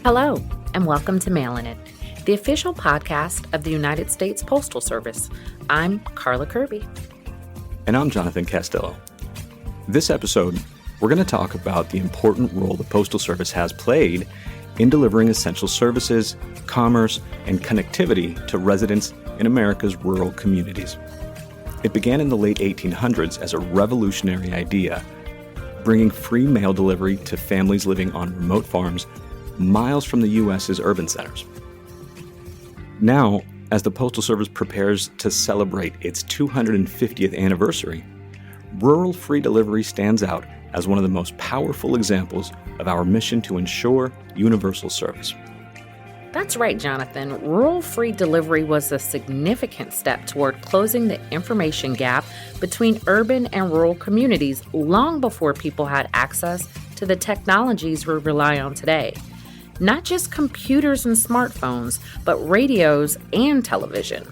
Hello, and welcome to Mailin' It, the official podcast of the United States Postal Service. I'm Carla Kirby. And I'm Jonathan Castillo. This episode, we're going to talk about the important role the Postal Service has played in delivering essential services, commerce, and connectivity to residents in America's rural communities. It began in the late 1800s as a revolutionary idea, bringing free mail delivery to families living on remote farms miles from the U.S.'s urban centers. Now, as the Postal Service prepares to celebrate its 250th anniversary, rural free delivery stands out as one of the most powerful examples of our mission to ensure universal service. That's right, Jonathan. Rural free delivery was a significant step toward closing the information gap between urban and rural communities long before people had access to the technologies we rely on today. Not just computers and smartphones, but radios and television.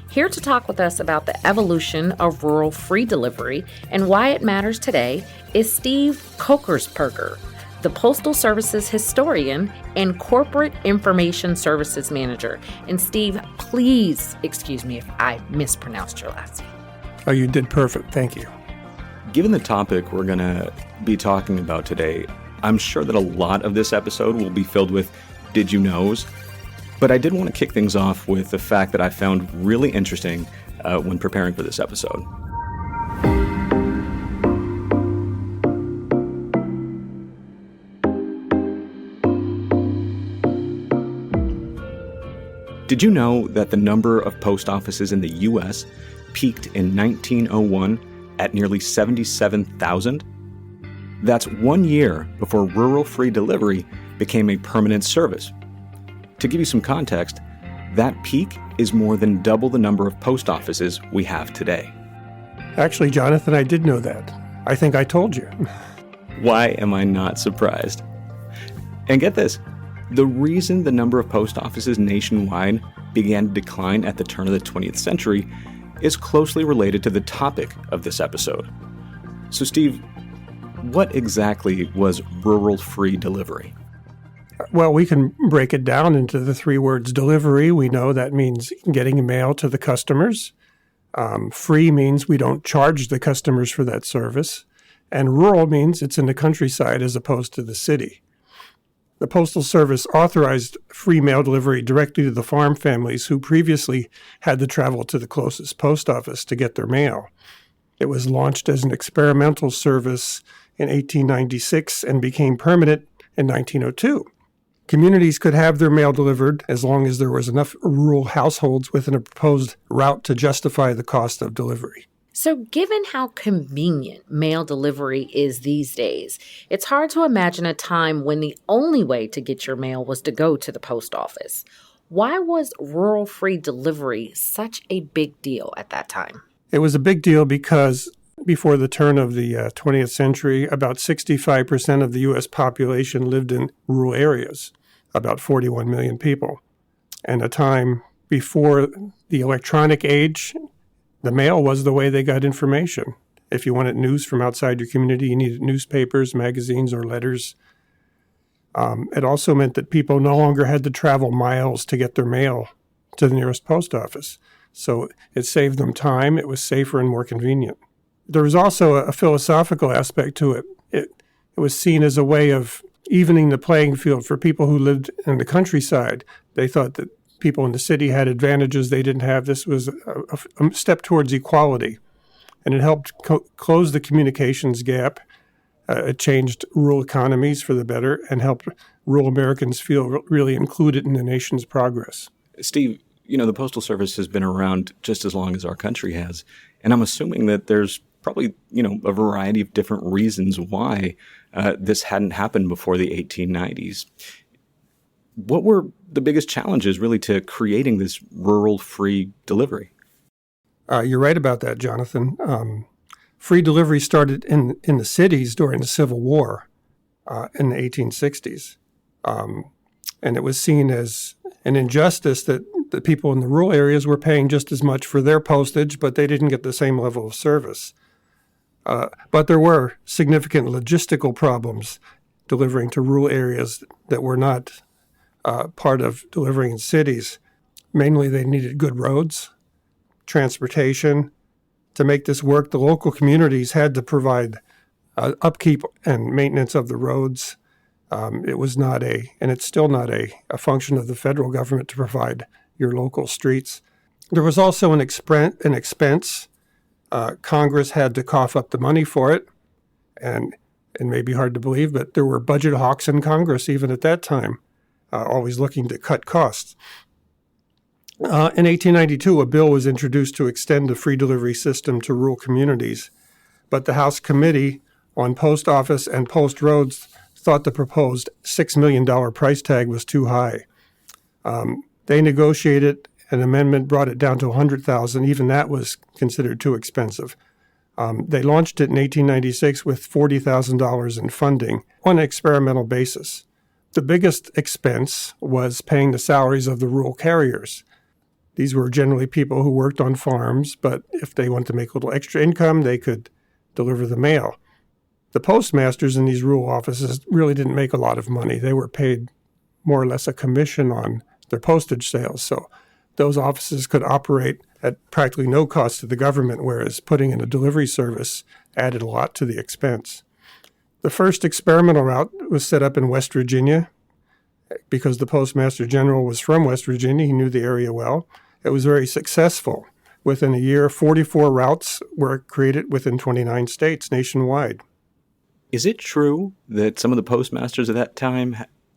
Here to talk with us about the evolution of rural free delivery and why it matters today is Steve Kochersperger, the Postal Service's historian and Corporate Information Services Manager. And Steve, please excuse me if I mispronounced your last name. Oh, you did perfect. Thank you. Given the topic we're going to be talking about today, I'm sure that a lot of this episode will be filled with did you knows, but I did want to kick things off with the fact that I found really interesting when preparing for this episode. Did you know that the number of post offices in the U.S. peaked in 1901 at nearly 77,000? That's 1 year before rural free delivery became a permanent service. To give you some context, that peak is more than double the number of post offices we have today. Actually, Jonathan, I did know that. I think I told you. Why am I not surprised? And get this, the reason the number of post offices nationwide began to decline at the turn of the 20th century is closely related to the topic of this episode. So, Steve, what exactly was rural free delivery? Well, we can break it down into the three words delivery. We know that means getting mail to the customers. Free means we don't charge the customers for that service. And rural means it's in the countryside as opposed to the city. The Postal Service authorized free mail delivery directly to the farm families who previously had to travel to the closest post office to get their mail. It was launched as an experimental service in 1896 and became permanent in 1902. Communities could have their mail delivered as long as there was enough rural households within a proposed route to justify the cost of delivery. So given how convenient mail delivery is these days, it's hard to imagine a time when the only way to get your mail was to go to the post office. Why was rural free delivery such a big deal at that time? It was a big deal because before the turn of the 20th century, about 65% of the U.S. population lived in rural areas, about 41 million people. And a time before the electronic age, the mail was the way they got information. If you wanted news from outside your community, you needed newspapers, magazines, or letters. It also meant that people no longer had to travel miles to get their mail to the nearest post office. So it saved them time. It was safer and more convenient. There was also a philosophical aspect to it. It was seen as a way of evening the playing field for people who lived in the countryside. They thought that people in the city had advantages they didn't have. This was a step towards equality, and it helped close the communications gap. It changed rural economies for the better and helped rural Americans feel really included in the nation's progress. Steve, the Postal Service has been around just as long as our country has, and I'm assuming that there's probably, a variety of different reasons why this hadn't happened before the 1890s. What were the biggest challenges really to creating this rural free delivery? You're right about that, Jonathan. Free delivery started in the cities during the Civil War in the 1860s. And it was seen as an injustice that the people in the rural areas were paying just as much for their postage, but they didn't get the same level of service. But there were significant logistical problems delivering to rural areas that were not part of delivering in cities. Mainly, they needed good roads, transportation. To make this work, the local communities had to provide upkeep and maintenance of the roads. It was not and it's still not a function of the federal government to provide your local streets. There was also an expense. Congress had to cough up the money for it, and it may be hard to believe, but there were budget hawks in Congress even at that time, always looking to cut costs. In 1892, a bill was introduced to extend the free delivery system to rural communities, but the House Committee on Post Office and Post Roads thought the proposed $6 million price tag was too high. They negotiated an amendment, brought it down to $100,000. Even that was considered too expensive. They launched it in 1896 with $40,000 in funding on an experimental basis. The biggest expense was paying the salaries of the rural carriers. These were generally people who worked on farms, but if they wanted to make a little extra income, they could deliver the mail. The postmasters in these rural offices really didn't make a lot of money. They were paid more or less a commission on their postage sales. So those offices could operate at practically no cost to the government, whereas putting in a delivery service added a lot to the expense. The first experimental route was set up in West Virginia because the Postmaster General was from West Virginia. He knew the area well. It was very successful. Within a year, 44 routes were created within 29 states nationwide. Is it true that some of the postmasters at that time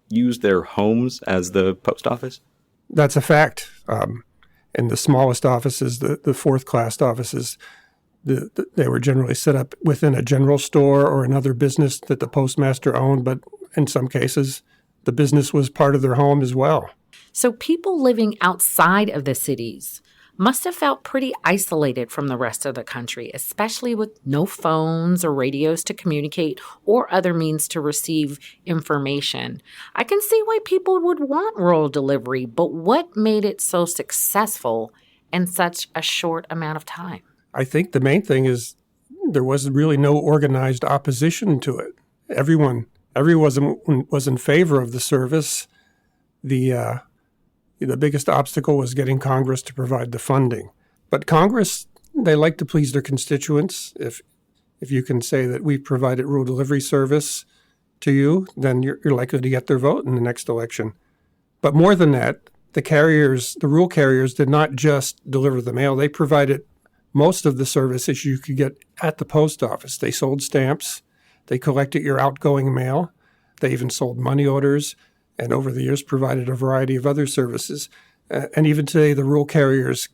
used their homes as the post office? That's a fact. In the smallest offices, the fourth-class offices, they were generally set up within a general store or another business that the postmaster owned, but in some cases, the business was part of their home as well. So people living outside of the cities must have felt pretty isolated from the rest of the country, especially with no phones or radios to communicate or other means to receive information. I can see why people would want rural delivery, but what made it so successful in such a short amount of time? I think the main thing is there was really no organized opposition to it. Everyone was in favor of the service. The biggest obstacle was getting Congress to provide the funding. But Congress, they like to please their constituents. If you can say that we provided rural delivery service to you, then you're likely to get their vote in the next election. But more than that, the rural carriers did not just deliver the mail. They provided most of the services you could get at the post office. They sold stamps. They collected your outgoing mail. They even sold money orders, and over the years provided a variety of other services. And even today, the rural carriers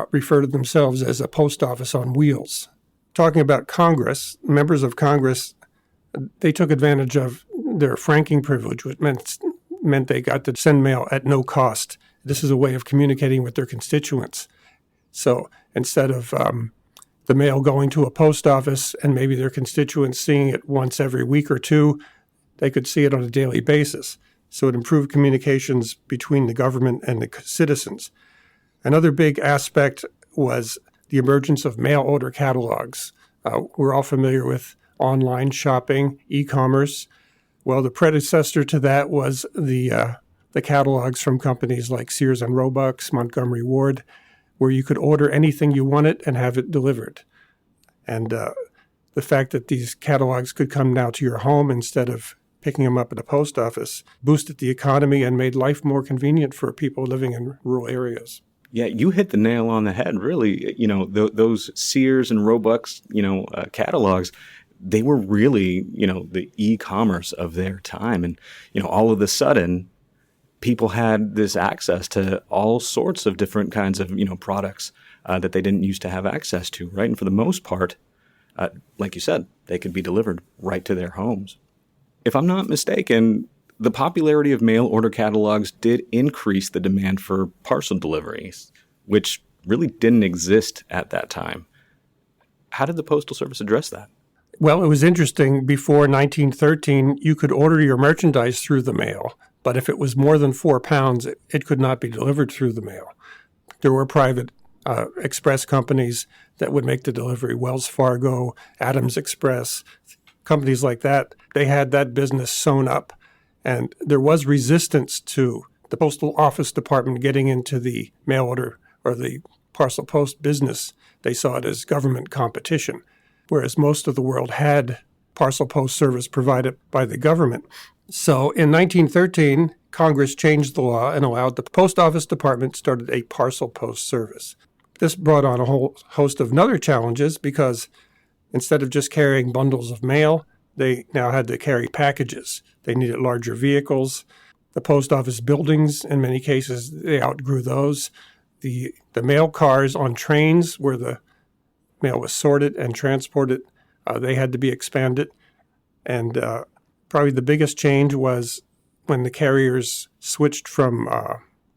refer to themselves as a post office on wheels. Talking about Congress, members of Congress, they took advantage of their franking privilege, which meant they got to send mail at no cost. This is a way of communicating with their constituents. So instead of the mail going to a post office and maybe their constituents seeing it once every week or two, they could see it on a daily basis. So it improved communications between the government and the citizens. Another big aspect was the emergence of mail order catalogs. We're all familiar with online shopping, e-commerce. Well, the predecessor to that was the catalogs from companies like Sears and Roebuck, Montgomery Ward, where you could order anything you wanted and have it delivered. And the fact that these catalogs could come now to your home instead of picking them up at a post office boosted the economy and made life more convenient for people living in rural areas. Yeah, you hit the nail on the head, really. Those Sears and Roebuck's, catalogs, they were really, the e-commerce of their time. And, all of a sudden, people had this access to all sorts of different kinds of, products that they didn't used to have access to, right? And for the most part, like you said, they could be delivered right to their homes. If I'm not mistaken, the popularity of mail order catalogs did increase the demand for parcel deliveries, which really didn't exist at that time. How did the Postal Service address that? Well, it was interesting. Before 1913, you could order your merchandise through the mail, but if it was more than 4 pounds, it could not be delivered through the mail. There were private express companies that would make the delivery. Wells Fargo, Adams Express, companies like that, they had that business sewn up. And there was resistance to the postal office department getting into the mail order or the parcel post business, they saw it as government competition, whereas most of the world had parcel post service provided by the government. So in 1913, Congress changed the law and allowed the post office department started a parcel post service. This brought on a whole host of other challenges because instead of just carrying bundles of mail, they now had to carry packages. They needed larger vehicles. The post office buildings, in many cases, they outgrew those. The mail cars on trains where the mail was sorted and transported, they had to be expanded. And probably the biggest change was when the carriers switched from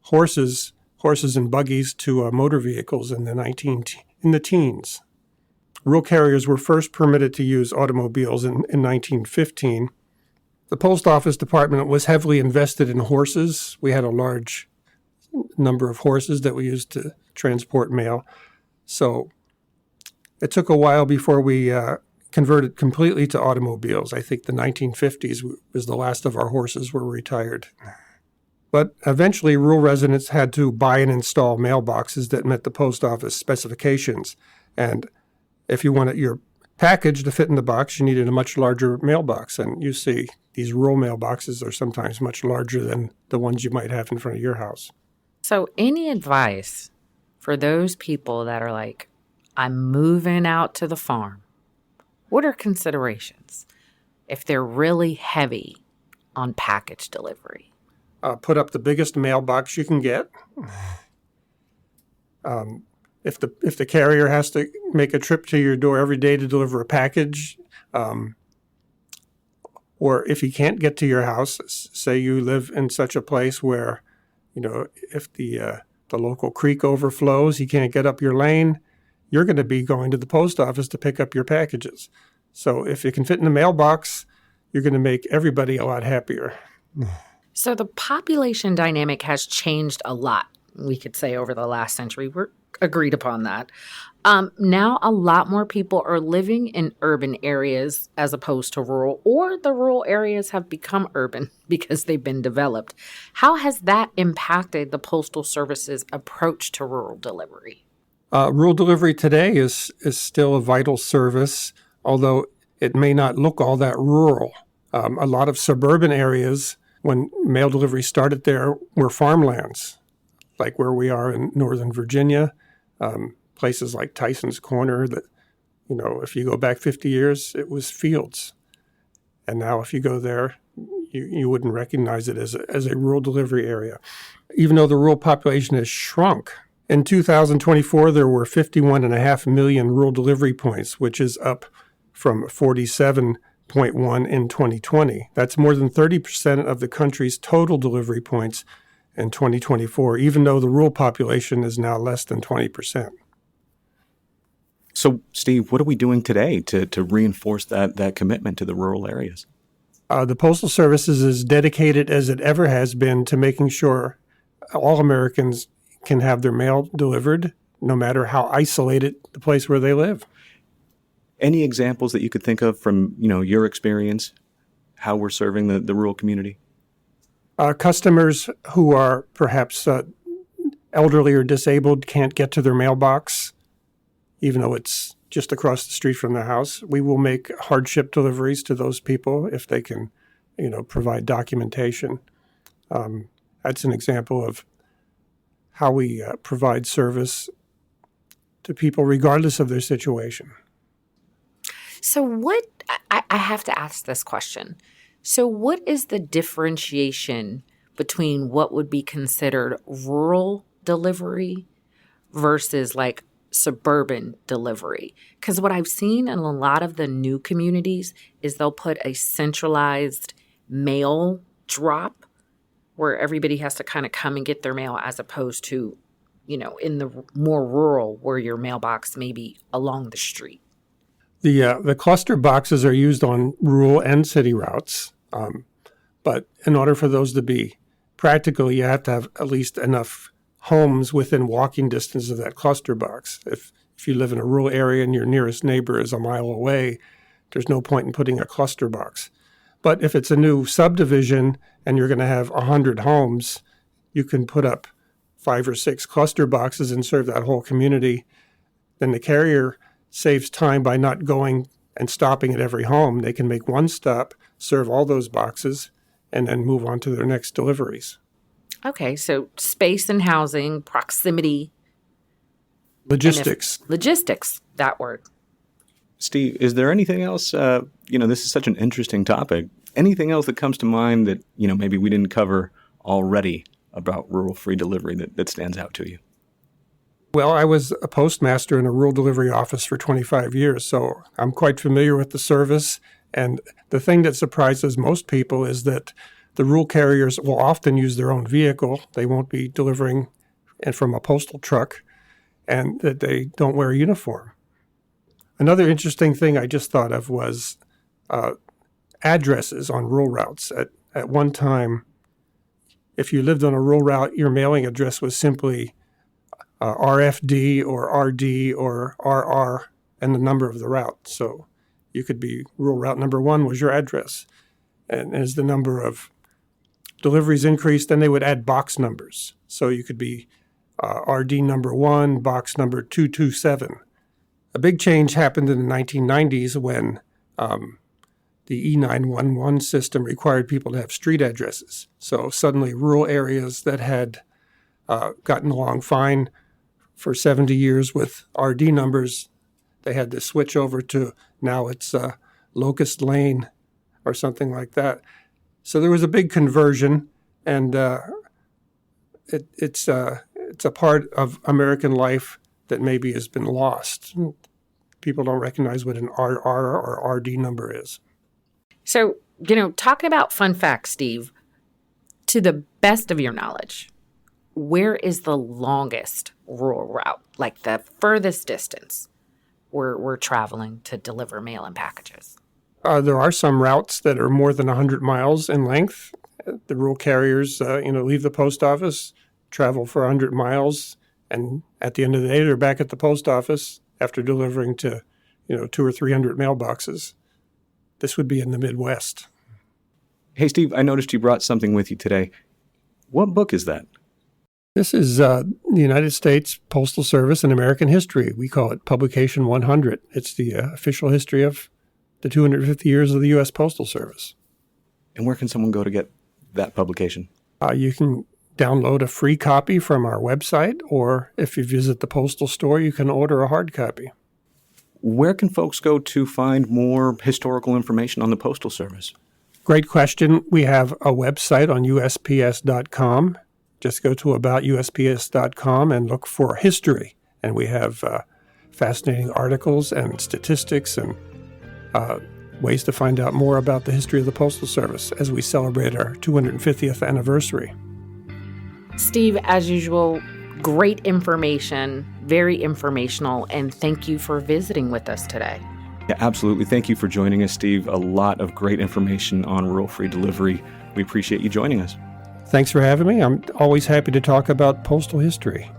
horses and buggies to motor vehicles in the teens. Rural carriers were first permitted to use automobiles in 1915. The post office department was heavily invested in horses. We had a large number of horses that we used to transport mail. So it took a while before we converted completely to automobiles. I think the 1950s was the last of our horses were retired. But eventually, rural residents had to buy and install mailboxes that met the post office specifications. And if you wanted your package to fit in the box, you needed a much larger mailbox. And you see these rural mailboxes are sometimes much larger than the ones you might have in front of your house. So any advice for those people that are like, I'm moving out to the farm? What are considerations if they're really heavy on package delivery? Put up the biggest mailbox you can get. If the carrier has to make a trip to your door every day to deliver a package, or if he can't get to your house, say you live in such a place where, if the local creek overflows, he can't get up your lane, you're going to be going to the post office to pick up your packages. So if it can fit in the mailbox, you're going to make everybody a lot happier. So the population dynamic has changed a lot, we could say, over the last century. We're agreed upon that. Now a lot more people are living in urban areas as opposed to rural, or the rural areas have become urban because they've been developed. How has that impacted the Postal Service's approach to rural delivery? Rural delivery today is still a vital service, although it may not look all that rural. A lot of suburban areas, when mail delivery started there, were farmlands, like where we are in Northern Virginia, places like Tyson's Corner that, if you go back 50 years, it was fields. And now if you go there, you wouldn't recognize it as a rural delivery area, even though the rural population has shrunk. In 2024, there were 51.5 million rural delivery points, which is up from 47.1 in 2020. That's more than 30% of the country's total delivery points in 2024, even though the rural population is now less than 20%. So, Steve, what are we doing today to reinforce that commitment to the rural areas? The Postal Service is as dedicated as it ever has been to making sure all Americans can have their mail delivered, no matter how isolated the place where they live. Any examples that you could think of from your experience, how we're serving the rural community? Customers who are perhaps elderly or disabled can't get to their mailbox, even though it's just across the street from their house. We will make hardship deliveries to those people if they can, provide documentation. That's an example of how we provide service to people regardless of their situation. So I have to ask this question. So what is the differentiation between what would be considered rural delivery versus like suburban delivery? Because what I've seen in a lot of the new communities is they'll put a centralized mail drop where everybody has to kind of come and get their mail, as opposed to, in the more rural where your mailbox may be along the street. The cluster boxes are used on rural and city routes, but in order for those to be practical, you have to have at least enough homes within walking distance of that cluster box. If you live in a rural area and your nearest neighbor is a mile away, there's no point in putting a cluster box. But if it's a new subdivision and you're going to have 100 homes, you can put up 5 or 6 cluster boxes and serve that whole community. Then the carrier saves time by not going and stopping at every home. They can make one stop, serve all those boxes, and then move on to their next deliveries. Okay, so space and housing, proximity. Logistics. Logistics, that word. Steve, is there anything else, this is such an interesting topic. Anything else that comes to mind that, maybe we didn't cover already about rural free delivery that stands out to you? Well, I was a postmaster in a rural delivery office for 25 years, so I'm quite familiar with the service. And the thing that surprises most people is that the rural carriers will often use their own vehicle. They won't be delivering from a postal truck, and that they don't wear a uniform. Another interesting thing I just thought of was addresses on rural routes. At one time, if you lived on a rural route, your mailing address was simply RFD or RD or RR and the number of the route. So you could be rural route number 1 was your address. And as the number of deliveries increased, then they would add box numbers. So you could be RD number 1, box number 227. A big change happened in the 1990s when the E911 system required people to have street addresses. So suddenly rural areas that had gotten along fine for 70 years with RD numbers, they had to switch over to now it's Locust Lane or something like that. So there was a big conversion, and it's a part of American life that maybe has been lost. People don't recognize what an RR or RD number is. So, talking about fun facts, Steve, to the best of your knowledge, where is the longest rural route, like the furthest distance we're traveling to deliver mail and packages? There are some routes that are more than 100 miles in length. The rural carriers, leave the post office, travel for 100 miles, and at the end of the day, they're back at the post office after delivering to, 200 or 300 mailboxes. This would be in the Midwest. Hey, Steve, I noticed you brought something with you today. What book is that? This is the United States Postal Service and American History. We call it Publication 100. It's the official history of the 250 years of the U.S. Postal Service. And where can someone go to get that publication? You can download a free copy from our website, or if you visit the postal store, you can order a hard copy. Where can folks go to find more historical information on the Postal Service? Great question. We have a website on USPS.com. Just go to aboutusps.com and look for history. And we have fascinating articles and statistics and ways to find out more about the history of the Postal Service as we celebrate our 250th anniversary. Steve, as usual, great information, very informational, and thank you for visiting with us today. Yeah, absolutely. Thank you for joining us, Steve. A lot of great information on rural free delivery. We appreciate you joining us. Thanks for having me. I'm always happy to talk about postal history.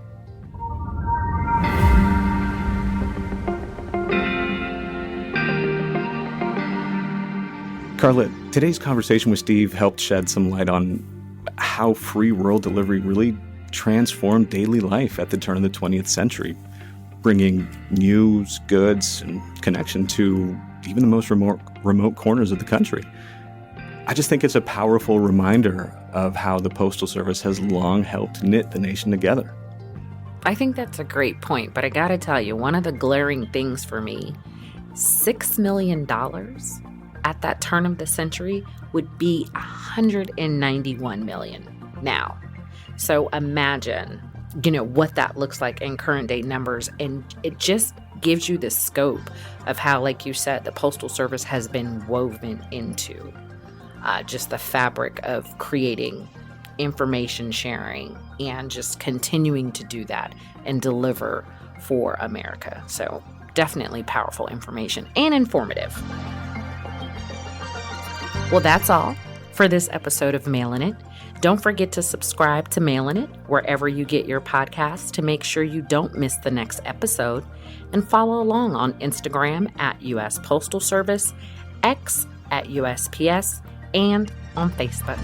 Carla, today's conversation with Steve helped shed some light on how free rural delivery really transformed daily life at the turn of the 20th century, bringing news, goods, and connection to even the most remote corners of the country. I just think it's a powerful reminder of how the Postal Service has long helped knit the nation together. I think that's a great point, but I gotta tell you, one of the glaring things for me, $6 million at that turn of the century would be $191 million now. So imagine, what that looks like in current day numbers, and it just gives you the scope of how, like you said, the Postal Service has been woven into just the fabric of creating information sharing and just continuing to do that and deliver for America. So definitely powerful information and informative. Well, that's all for this episode of Mailin' It. Don't forget to subscribe to Mailin' It wherever you get your podcasts to make sure you don't miss the next episode, and follow along on Instagram at US Postal Service, X at USPS, and on Facebook.